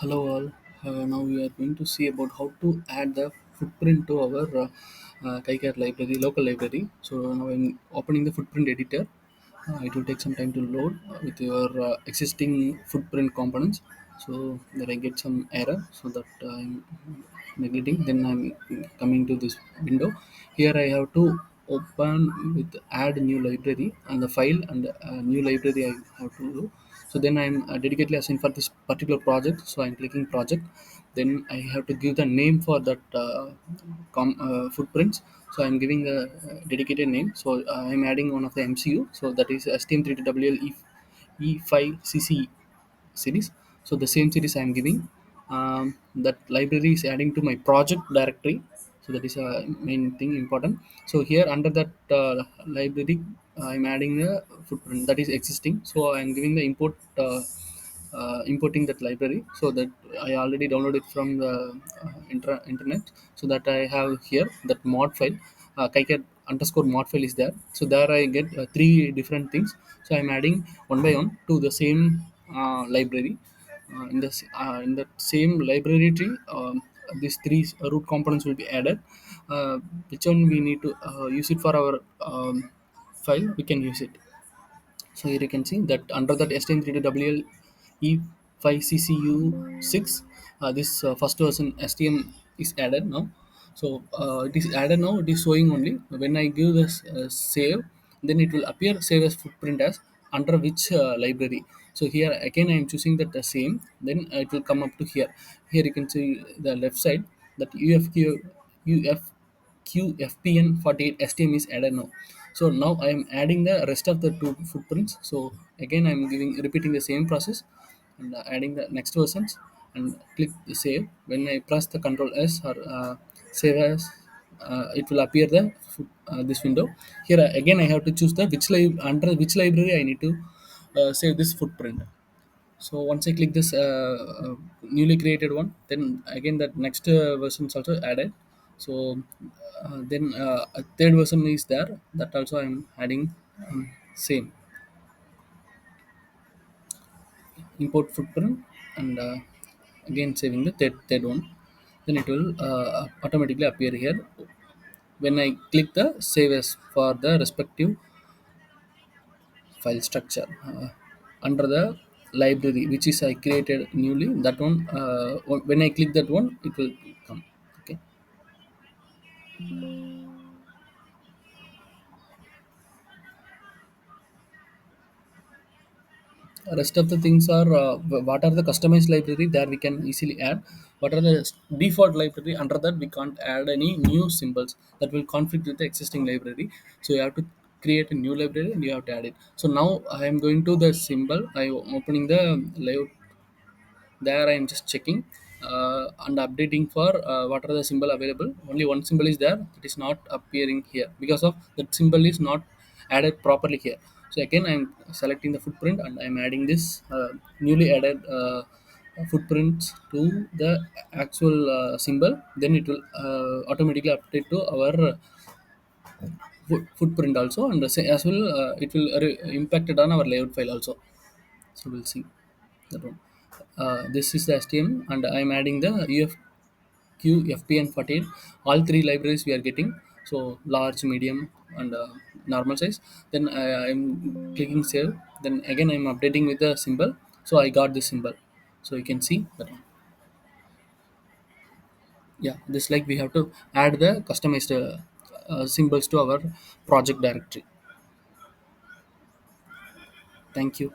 Hello all. Now we are going to see about how to add the footprint to our KiCad library, local library. So now I'm opening the footprint editor. It will take some time to load with your existing footprint components. So that I get some error, so that I'm neglecting. Then I'm coming to this window. Here I have to open with add new library and the file and new library I have to do. So then I'm dedicatedly assigned for this particular project. So I'm clicking project. Then I have to give the name for that footprints. So I'm giving a dedicated name. So I'm adding one of the MCU. So that is STM32WL E5CC series. So the same series I am giving. That library is adding to my project directory. So that is a main thing important. So here under that library, I'm adding a footprint that is existing. So I'm giving the importing that library, so that I already downloaded from the internet. So that I have here that mod file, KiCad underscore mod file is there. So there I get three different things. So I'm adding one by one to the same library. In the same library tree, these three root components will be added. Which one we need to use it for our file, we can use it. So here you can see that under that STM32WL E5CCU6, this first version STM is added now. So it is added now. It is showing only when I give this save, then it will appear save as footprint as under which library. So here again I am choosing that the same. Then it will come up to here. Here you can see the left side that UFQFPN48 STM is added now. So now I am adding the rest of the two footprints. So again I am giving repeating the same process and adding the next versions and click the save. When I press the Control S or save as, it will appear the this window. Here again I have to choose the under which library I need to save this footprint. So once I click this newly created one, then again that next version is also added. So then a third version is there, that also I'm adding same import footprint and again saving the third one. Then it will automatically appear here when I click the save as for the respective file structure under the library which is I created newly. That one, when I click that one, it will come. Okay. Rest of the things are what are the customized library there we can easily add. What are the default library, under that we can't add any new symbols that will conflict with the existing library. So you have to create a new library and you have to add it. So now I am going to the symbol. I am opening the layout. There I am just checking and updating for what are the symbol available. Only one symbol is there, it is not appearing here because of that symbol is not added properly here. So again I am selecting the footprint and I am adding this newly added footprints to the actual symbol. Then it will automatically update to our footprint also, and as well it will impacted on our layout file also. So we'll see that one. This is the STM, and I'm adding the UFQ, FPN48. All three libraries we are getting. So large, medium, and normal size. Then I'm clicking save. Then again I'm updating with the symbol. So I got this symbol. So you can see that one. Yeah, this like we have to add the customized symbols to our project directory. Thank you.